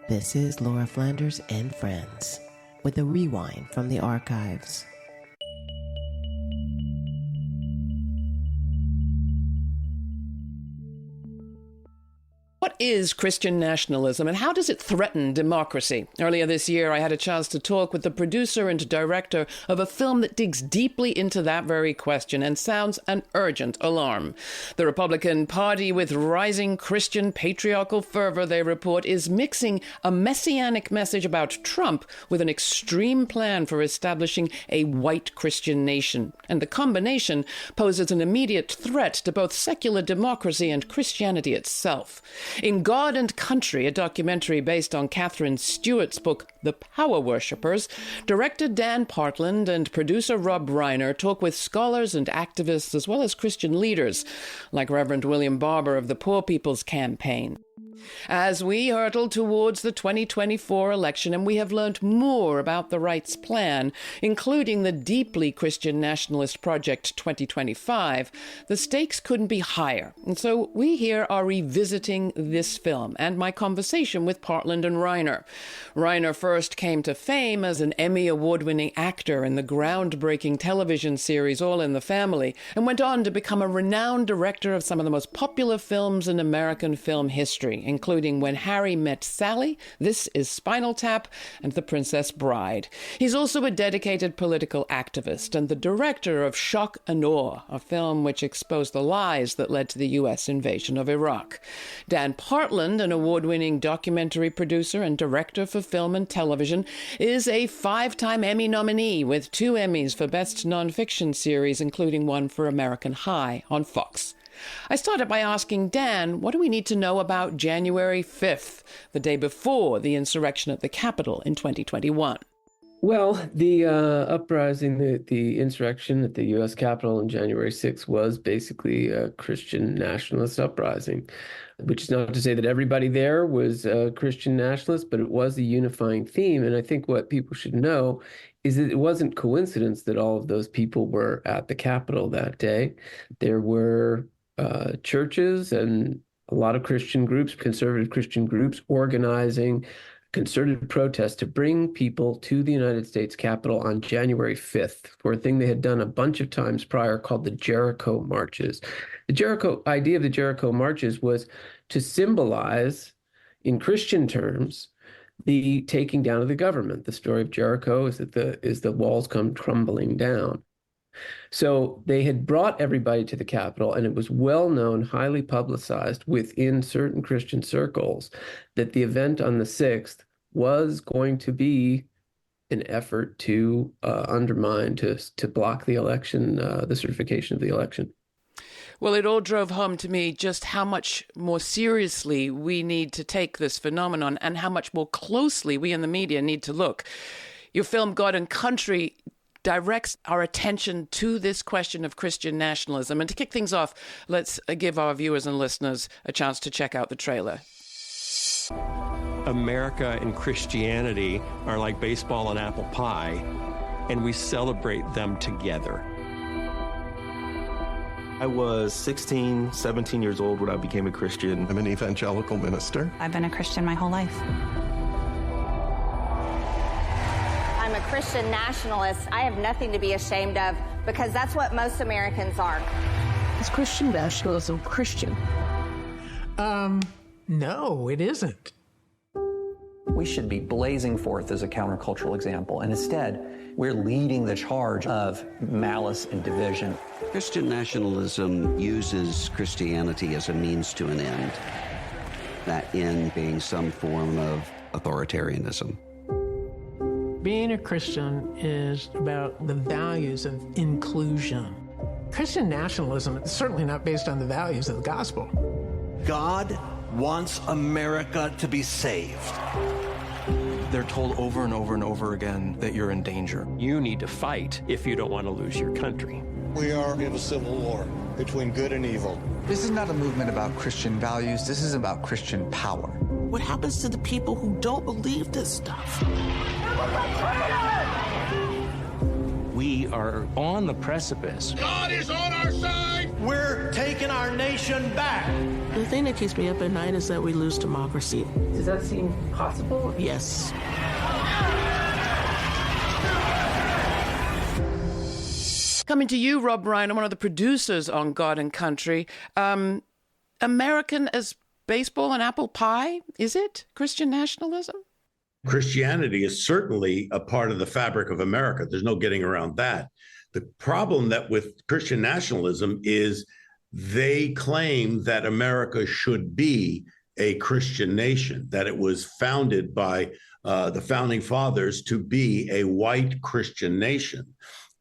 This is Laura Flanders and Friends, with a rewind from the archives. What is Christian nationalism and how does it threaten democracy? Earlier this year, I had a chance to talk with the producer and director of a film that digs deeply into that very question and sounds an urgent alarm. The Republican Party, with rising Christian patriarchal fervor, they report, is mixing a messianic message about Trump with an extreme plan for establishing a white Christian nation. And the combination poses an immediate threat to both secular democracy and Christianity itself. In God and Country, a documentary based on Katherine Stewart's book, The Power Worshippers, director Dan Partland and producer Rob Reiner talk with scholars and activists as well as Christian leaders, like Reverend William Barber of the Poor People's Campaign. As we hurtle towards the 2024 election, and we have learned more about the right's plan, including the deeply Christian nationalist Project 2025, the stakes couldn't be higher. And so we here are revisiting this film and my conversation with Partland and Reiner. Reiner first came to fame as an Emmy award-winning actor in the groundbreaking television series All in the Family, and went on to become a renowned director of some of the most popular films in American film history, including When Harry Met Sally, This Is Spinal Tap, and The Princess Bride. He's also a dedicated political activist and the director of Shock and Awe, a film which exposed the lies that led to the U.S. invasion of Iraq. Dan Partland, an award-winning documentary producer and director for film and television, is a 5-time Emmy nominee with 2 Emmys for Best Nonfiction Series, including one for American High on Fox. I started by asking Dan, what do we need to know about January 5th, the day before the insurrection at the Capitol in 2021? Well, the uprising, the insurrection at the U.S. Capitol on January 6th was basically a Christian nationalist uprising, which is not to say that everybody there was a Christian nationalist, but it was a unifying theme. And I think what people should know is that it wasn't coincidence that all of those people were at the Capitol that day. There were churches and a lot of Christian groups, conservative Christian groups, organizing concerted protests to bring people to the United States Capitol on January 5th for a thing they had done a bunch of times prior called the Jericho Marches. The idea of the Jericho Marches was to symbolize, in Christian terms, the taking down of the government. The story of Jericho is that the walls come crumbling down. So they had brought everybody to the Capitol, and it was well known, highly publicized within certain Christian circles that the event on the 6th was going to be an effort to undermine, to block the election, the certification of the election. Well, it all drove home to me just how much more seriously we need to take this phenomenon and how much more closely we in the media need to look. Your film, God and Country, directs our attention to this question of Christian nationalism. And to kick things off, let's give our viewers and listeners a chance to check out the trailer. America and Christianity are like baseball and apple pie, and we celebrate them together. I was 16, 17 years old when I became a Christian. I'm an evangelical minister. I've been a Christian my whole life. I'm a Christian nationalist. I have nothing to be ashamed of because that's what most Americans are. Is Christian nationalism Christian? No, it isn't. We should be blazing forth as a countercultural example, and instead, we're leading the charge of malice and division. Christian nationalism uses Christianity as a means to an end, that end being some form of authoritarianism. Being a Christian is about the values of inclusion. Christian nationalism is certainly not based on the values of the gospel. God wants America to be saved. They're told over and over and over again that you're in danger. You need to fight if you don't want to lose your country. We are in a civil war between good and evil. This is not a movement about Christian values. This is about Christian power. What happens to the people who don't believe this stuff? We are on the precipice. God is on our side. we're taking our nation back. The thing that keeps me up at night is that we lose democracy. Does that seem possible? Yes. Coming to you, Rob Reiner, one of the producers on God and Country. American as baseball and apple pie, is it? Christian nationalism? Christianity is certainly a part of the fabric of America. There's no getting around that. The problem that with Christian nationalism is they claim that America should be a Christian nation, that it was founded by the founding fathers to be a white Christian nation.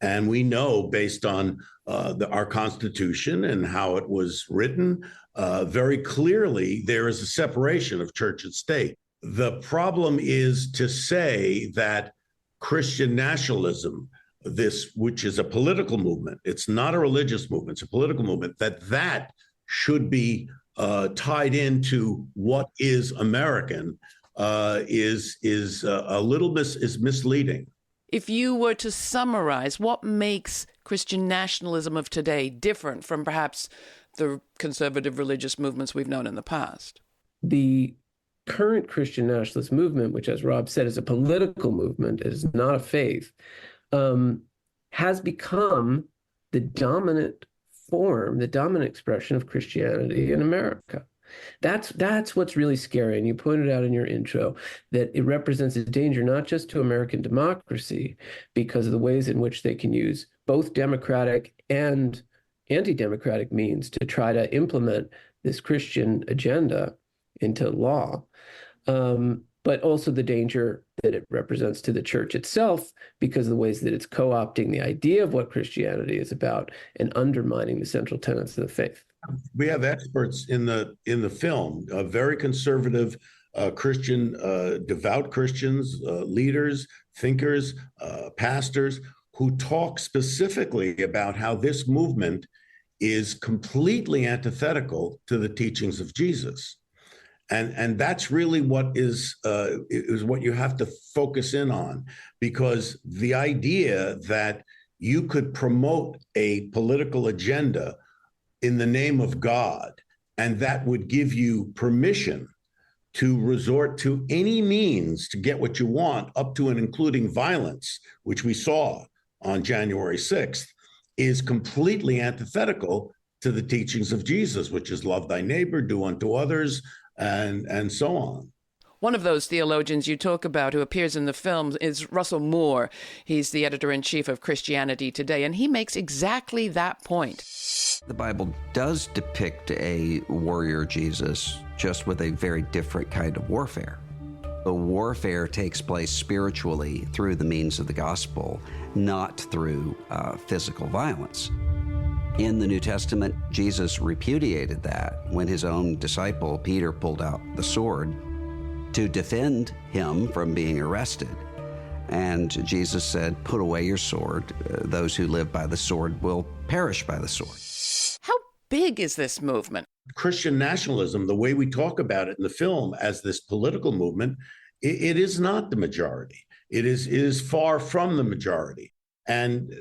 And we know, based on our Constitution and how it was written, very clearly there is a separation of church and state. The problem is to say that Christian nationalism, which is a political movement, it's not a religious movement, it's a political movement, that should be tied into what is American is misleading. If you were to summarize, what makes Christian nationalism of today different from perhaps the conservative religious movements we've known in the past? The current Christian nationalist movement, which, as Rob said, is a political movement, is not a faith, has become the dominant form, the dominant expression of Christianity in America. That's what's really scary. And you pointed out in your intro that it represents a danger not just to American democracy because of the ways in which they can use both democratic and anti-democratic means to try to implement this Christian agenda into law, but also the danger that it represents to the church itself because of the ways that it's co-opting the idea of what Christianity is about and undermining the central tenets of the faith. We have experts in the film, very conservative Christian, devout Christians, leaders, thinkers, pastors, who talk specifically about how this movement is completely antithetical to the teachings of Jesus. And that's really what is what you have to focus in on, because the idea that you could promote a political agenda in the name of God, and that would give you permission to resort to any means to get what you want, up to and including violence, which we saw on January 6th, is completely antithetical to the teachings of Jesus, which is love thy neighbor, do unto others, and so on. One of those theologians you talk about who appears in the film is Russell Moore. He's the editor-in-chief of Christianity Today, and he makes exactly that point. The Bible does depict a warrior Jesus, just with a very different kind of warfare. The warfare takes place spiritually through the means of the gospel, not through physical violence. In the New Testament, Jesus repudiated that when his own disciple, Peter, pulled out the sword to defend him from being arrested. And Jesus said, put away your sword. Those who live by the sword will perish by the sword. How big is this movement? Christian nationalism, the way we talk about it in the film as this political movement, it is not the majority. It is far from the majority. And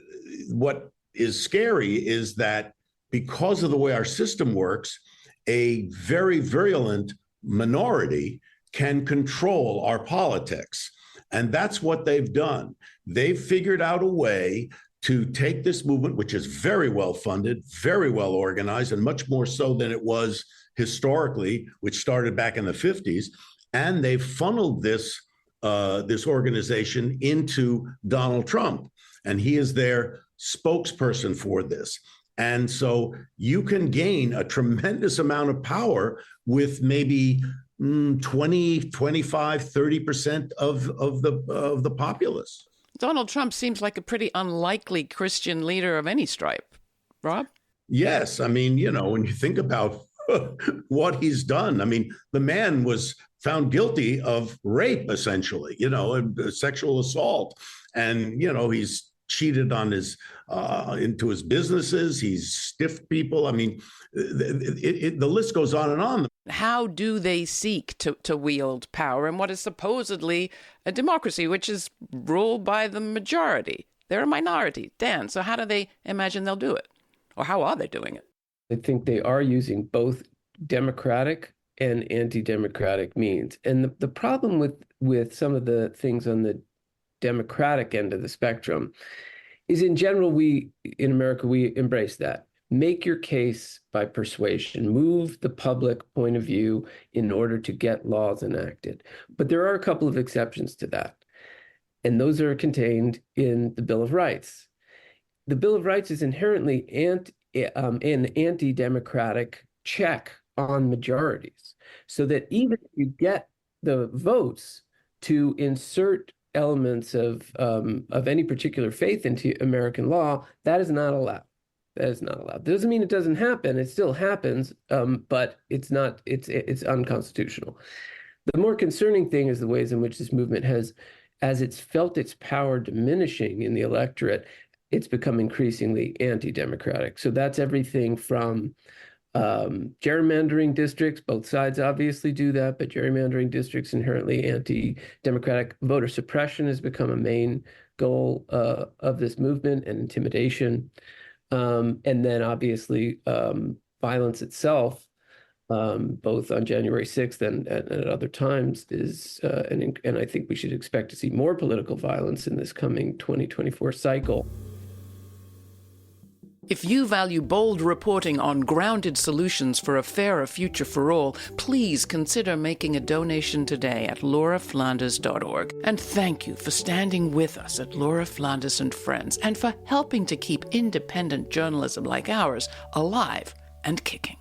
what is scary is that because of the way our system works, a very virulent minority can control our politics. And that's what they've done. They've figured out a way to take this movement, which is very well funded, very well organized, and much more so than it was historically, which started back in the 50s. And they've funneled this organization into Donald Trump. And he is their spokesperson for this. And so you can gain a tremendous amount of power with maybe 20, 25, 30% of the populace. Donald Trump seems like a pretty unlikely Christian leader of any stripe. Rob? Yes. I mean, when you think about what he's done, I mean, the man was found guilty of rape, essentially, and sexual assault. And, he's cheated on into his businesses. He's stiffed people. I mean, the list goes on and on. How do they seek to wield power in what is supposedly a democracy, which is ruled by the majority? They're a minority. Dan, so how do they imagine they'll do it? Or how are they doing it? I think they are using both democratic and anti-democratic means. And the problem with some of the things on the democratic end of the spectrum is, in general, we in America, we embrace that. Make your case by persuasion. Move the public point of view in order to get laws enacted. But there are a couple of exceptions to that. And those are contained in the Bill of Rights. The Bill of Rights is inherently an anti-democratic check on majorities, so that even if you get the votes to insert elements of any particular faith into American law, that is not allowed. That is not allowed. Doesn't mean it doesn't happen. It still happens, but it's not. It's unconstitutional. The more concerning thing is the ways in which this movement has, as it's felt its power diminishing in the electorate, it's become increasingly anti-democratic. So that's everything from gerrymandering districts. Both sides obviously do that, but gerrymandering districts inherently anti-democratic. Voter suppression has become a main goal of this movement, and intimidation. And then obviously violence itself, both on January 6th and at other times, is, and I think we should expect to see more political violence in this coming 2024 cycle. If you value bold reporting on grounded solutions for a fairer future for all, please consider making a donation today at lauraflanders.org. And thank you for standing with us at Laura Flanders and Friends, and for helping to keep independent journalism like ours alive and kicking.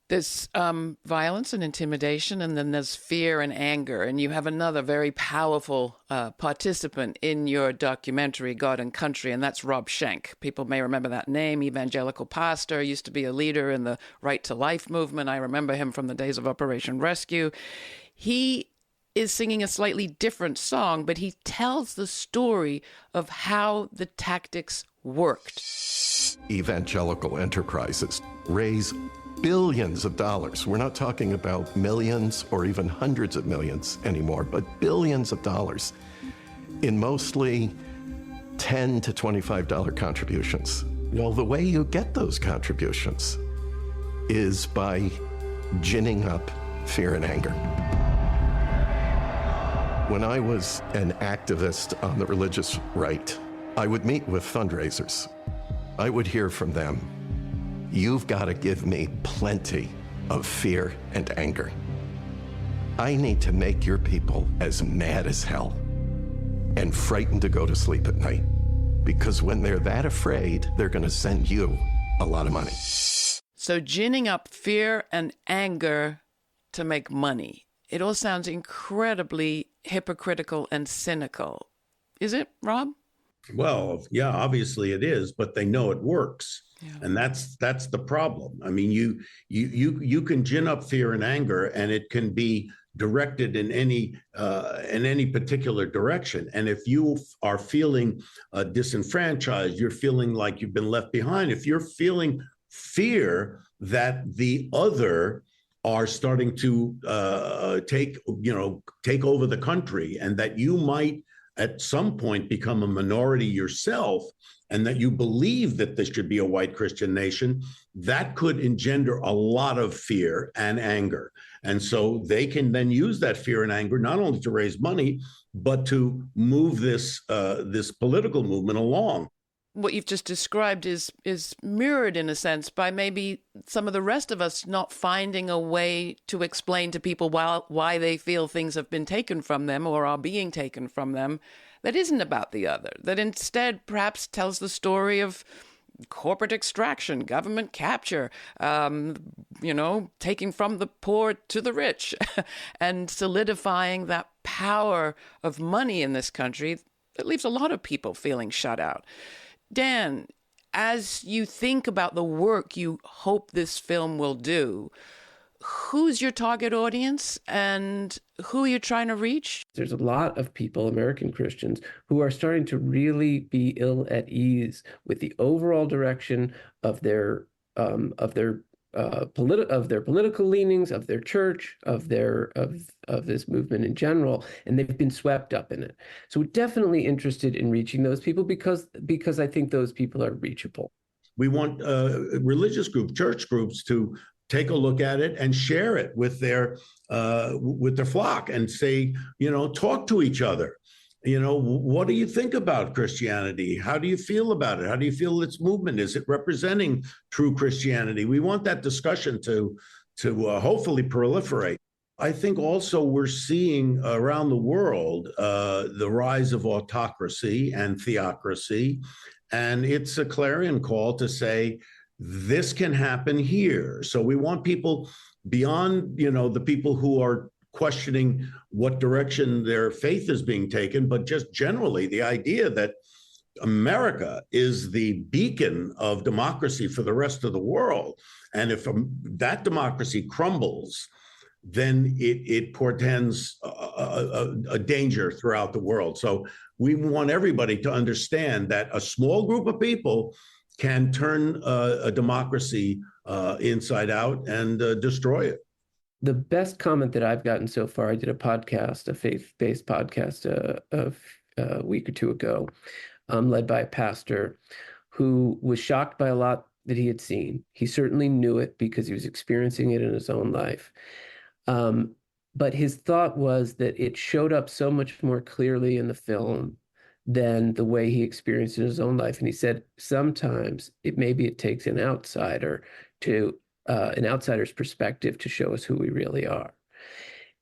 There's violence and intimidation, and then there's fear and anger. And you have another very powerful participant in your documentary, God and Country, and that's Rob Schenck. People may remember that name, evangelical pastor, used to be a leader in the Right to Life movement. I remember him from the days of Operation Rescue. He is singing a slightly different song, but he tells the story of how the tactics worked. Evangelical enterprises raise billions of dollars. We're not talking about millions or even hundreds of millions anymore, but billions of dollars in mostly $10 to $25 contributions. Well, the way you get those contributions is by ginning up fear and anger. When I was an activist on the religious right, I would meet with fundraisers. I would hear from them, "You've got to give me plenty of fear and anger. I need to make your people as mad as hell and frightened to go to sleep at night, because when they're that afraid, they're going to send you a lot of money." So ginning up fear and anger to make money. It all sounds incredibly hypocritical and cynical. Is it, Rob? Well, yeah, obviously it is, but they know it works. Yeah. And that's the problem. I mean, you can gin up fear and anger, and it can be directed in any particular direction. And if you are feeling disenfranchised, you're feeling like you've been left behind, if you're feeling fear that the other are starting to take over the country, and that you might at some point become a minority yourself, and that you believe that this should be a white Christian nation, that could engender a lot of fear and anger. And so they can then use that fear and anger not only to raise money, but to move this political movement along. What you've just described is mirrored in a sense by maybe some of the rest of us not finding a way to explain to people why they feel things have been taken from them or are being taken from them that isn't about the other, that instead perhaps tells the story of corporate extraction, government capture, taking from the poor to the rich and solidifying that power of money in this country that leaves a lot of people feeling shut out. Dan, as you think about the work you hope this film will do, who's your target audience and who are you trying to reach? There's a lot of people, American Christians, who are starting to really be ill at ease with the overall direction of their of their political leanings, of their church, of this movement in general, and they've been swept up in it. So we're definitely interested in reaching those people because I think those people are reachable. We want religious groups, church groups, to take a look at it and share it with their flock and say, talk to each other. What do you think about Christianity? How do you feel about it? How do you feel its movement? Is it representing true Christianity? We want that discussion to hopefully proliferate. I think also we're seeing around the world the rise of autocracy and theocracy, and it's a clarion call to say this can happen here. So we want people beyond, the people who are questioning what direction their faith is being taken, but just generally the idea that America is the beacon of democracy for the rest of the world. And if that democracy crumbles, then it portends a danger throughout the world. So we want everybody to understand that a small group of people can turn a democracy inside out and destroy it. The best comment that I've gotten so far, I did a podcast, a faith-based podcast a week or two ago, led by a pastor who was shocked by a lot that he had seen. He certainly knew it because he was experiencing it in his own life. But his thought was that it showed up so much more clearly in the film than the way he experienced it in his own life. And he said, sometimes it takes an outsider to an outsider's perspective to show us who we really are.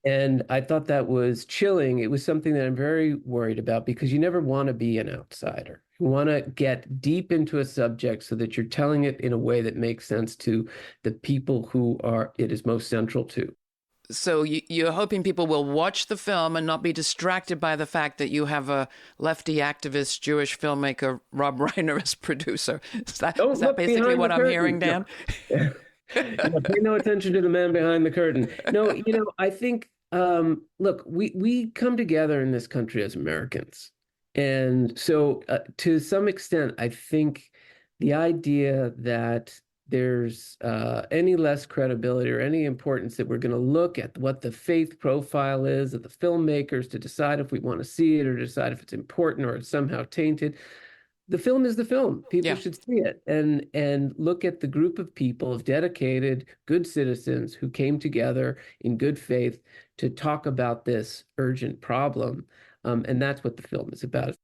And I thought that was chilling. It was something that I'm very worried about because you never want to be an outsider. You want to get deep into a subject so that you're telling it in a way that makes sense to the people who it is most central to. So you're hoping people will watch the film and not be distracted by the fact that you have a lefty activist Jewish filmmaker, Rob Reiner, as producer. Is that basically what I'm hearing, Dan? No. Pay no attention to the man behind the curtain. No, I think, look, we come together in this country as Americans. And so to some extent, I think the idea that there's any less credibility or any importance that we're going to look at what the faith profile is of the filmmakers to decide if we want to see it or decide if it's important or it's somehow tainted. The film is the film. People should see it and look at the group of people, of dedicated, good citizens who came together in good faith to talk about this urgent problem. And that's what the film is about.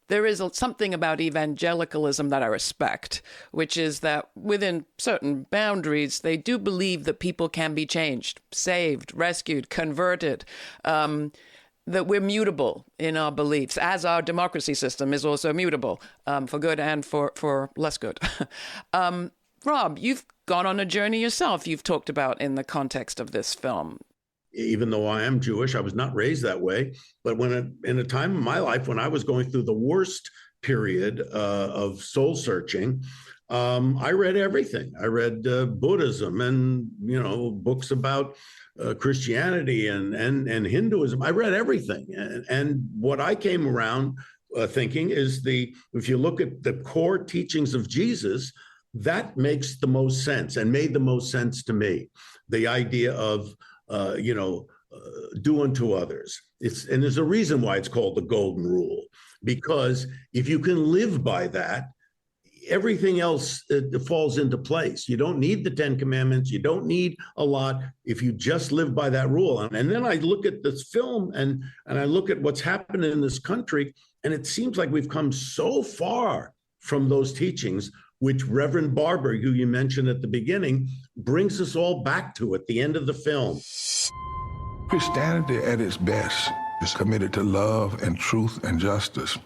There is something about evangelicalism that I respect, which is that within certain boundaries, they do believe that people can be changed, saved, rescued, converted, that we're mutable in our beliefs, as our democracy system is also mutable, for good and for less good. Rob, you've gone on a journey yourself, you've talked about in the context of this film. Even though I am Jewish, I was not raised that way. But in a time in my life when I was going through the worst period of soul searching, I read everything. I read Buddhism and books about Christianity and Hinduism. I read everything, and what I came around thinking is if you look at the core teachings of Jesus, that makes the most sense and made the most sense to me. The idea of do unto others. And there's a reason why it's called the golden rule, because if you can live by that, everything else falls into place. You don't need the 10 Commandments. You don't need a lot if you just live by that rule. And then I look at this film and I look at what's happened in this country, and it seems like we've come so far from those teachings, which Reverend Barber, who you mentioned at the beginning, brings us all back to at the end of the film. Christianity at its best is committed to love and truth and justice.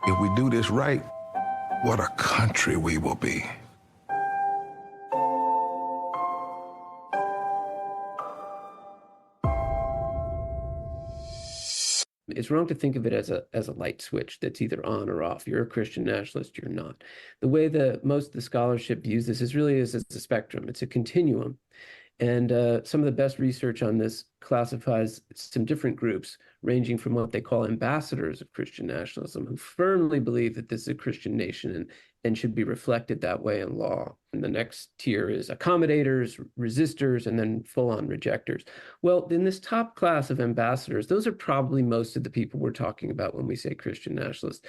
If we do this right, what a country we will be. It's wrong to think of it as a light switch that's either on or off. You're a Christian nationalist, you're not. The way most of the scholarship views this is really as a spectrum. It's a continuum. And some of the best research on this classifies some different groups, ranging from what they call ambassadors of Christian nationalism, who firmly believe that this is a Christian nation and should be reflected that way in law. And the next tier is accommodators, resistors, and then full-on rejectors. Well, in this top class of ambassadors, those are probably most of the people we're talking about when we say Christian nationalists.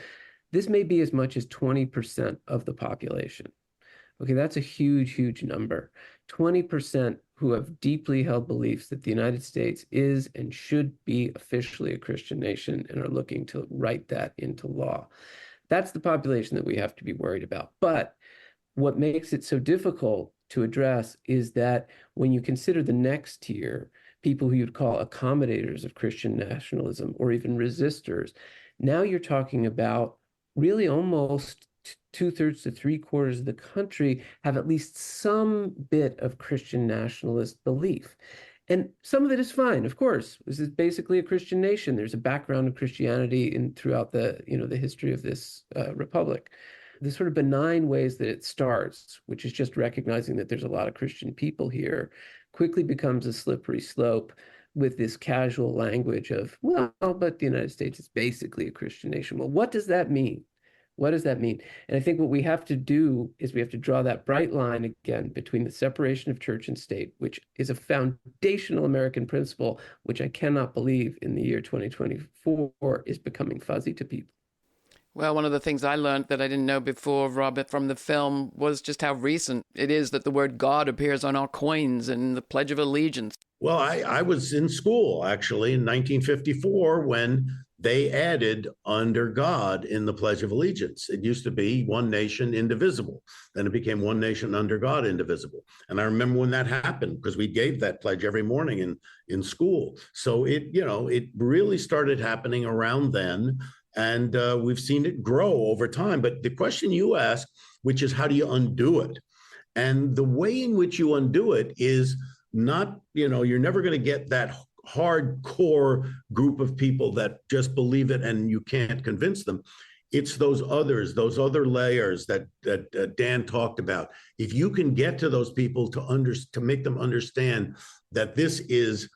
This may be as much as 20% of the population. Okay, that's a huge, huge number. 20% who have deeply held beliefs that the United States is and should be officially a Christian nation and are looking to write that into law. That's the population that we have to be worried about. But what makes it so difficult to address is that when you consider the next tier, people who you'd call accommodators of Christian nationalism or even resistors, now you're talking about really almost 2/3 to 3/4 of the country have at least some bit of Christian nationalist belief. And some of it is fine, of course. This is basically a Christian nation. There's a background of Christianity throughout the history of this republic. The sort of benign ways that it starts, which is just recognizing that there's a lot of Christian people here, quickly becomes a slippery slope with this casual language of, well, but the United States is basically a Christian nation. Well, what does that mean? What does that mean? And I think what we have to do is we have to draw that bright line again between the separation of church and state, which is a foundational American principle, which I cannot believe in the year 2024 is becoming fuzzy to people. Well, one of the things I learned that I didn't know before, Robert, from the film was just how recent it is that the word God appears on our coins in the Pledge of Allegiance. Well, I was in school, actually, in 1954 when they added under God in the Pledge of Allegiance. It used to be one nation, indivisible. Then it became one nation under God, indivisible. And I remember when that happened because we gave that pledge every morning in school. So it really started happening around then. And we've seen it grow over time. But the question you ask, which is how do you undo it? And the way in which you undo it is not, you're never going to get that hardcore group of people that just believe it and you can't convince them. It's those other layers that Dan talked about. If you can get to those people to make them understand that this is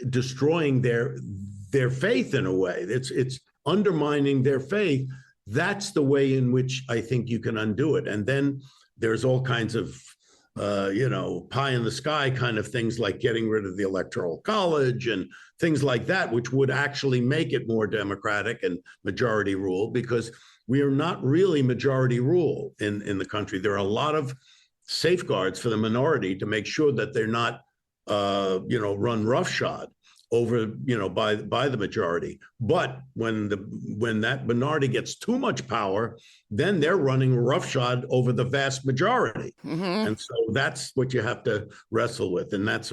destroying their faith in a way, it's undermining their faith, that's the way in which I think you can undo it. And then there's all kinds of pie in the sky kind of things like getting rid of the Electoral College and things like that, which would actually make it more democratic and majority rule, because we are not really majority rule in the country. There are a lot of safeguards for the minority to make sure that they're not, run roughshod over, by the majority. But when that minority gets too much power, then they're running roughshod over the vast majority. Mm-hmm. And so that's what you have to wrestle with. And that's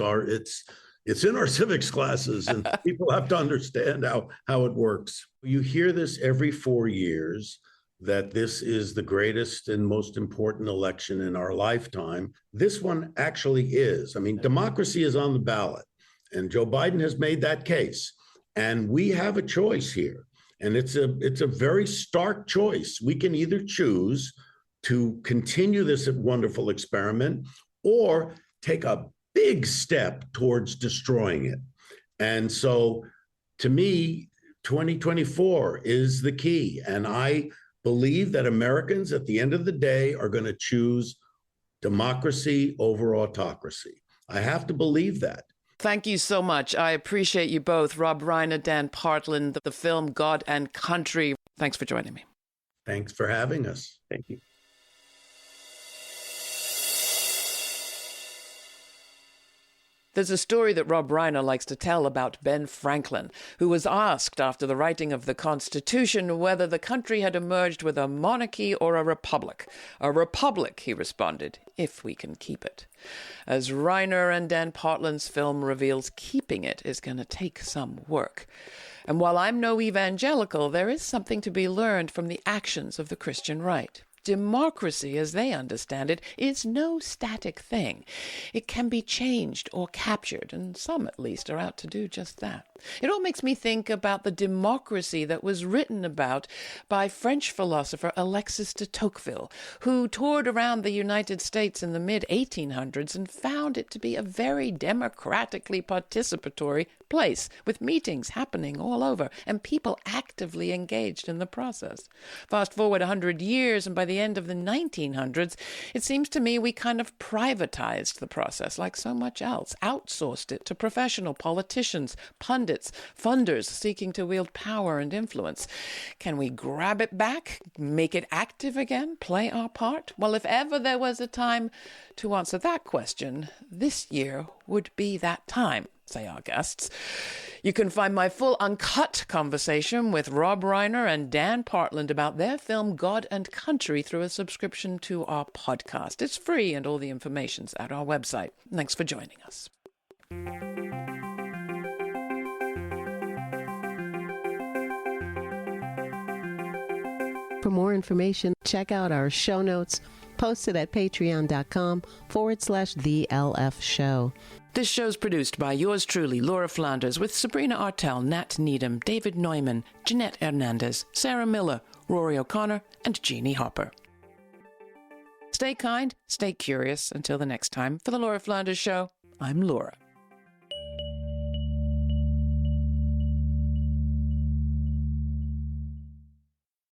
it's in our civics classes, and people have to understand how it works. You hear this every 4 years, that this is the greatest and most important election in our lifetime. This one actually is. I mean, democracy is on the ballot. And Joe Biden has made that case. And we have a choice here. And it's a very stark choice. We can either choose to continue this wonderful experiment or take a big step towards destroying it. And so to me, 2024 is the key. And I believe that Americans at the end of the day are going to choose democracy over autocracy. I have to believe that. Thank you so much. I appreciate you both. Rob Reiner, Dan Partland, the film God and Country. Thanks for joining me. Thanks for having us. Thank you. There's a story that Rob Reiner likes to tell about Ben Franklin, who was asked after the writing of the Constitution whether the country had emerged with a monarchy or a republic. A republic, he responded, if we can keep it. As Reiner and Dan Partland's film reveals, keeping it is going to take some work. And while I'm no evangelical, there is something to be learned from the actions of the Christian right. Democracy, as they understand it, is no static thing. It can be changed or captured, and some at least are out to do just that. It all makes me think about the democracy that was written about by French philosopher Alexis de Tocqueville, who toured around the United States in the mid-1800s and found it to be a very democratically participatory place, with meetings happening all over and people actively engaged in the process. Fast forward 100 years, and by the end of the 1900s, it seems to me we kind of privatized the process like so much else, outsourced it to professional politicians, pundits, funders seeking to wield power and influence. Can we grab it back, make it active again, play our part? Well, if ever there was a time to answer that question, this year would be that time, say our guests. You can find my full uncut conversation with Rob Reiner and Dan Partland about their film God and Country through a subscription to our podcast. It's free and all the information's at our website. Thanks for joining us. For more information, check out our show notes posted at patreon.com/The LF Show. This show's produced by yours truly, Laura Flanders, with Sabrina Artel, Nat Needham, David Neumann, Jeanette Hernandez, Sarah Miller, Rory O'Connor, and Jeannie Hopper. Stay kind, stay curious. Until the next time, for the Laura Flanders Show, I'm Laura.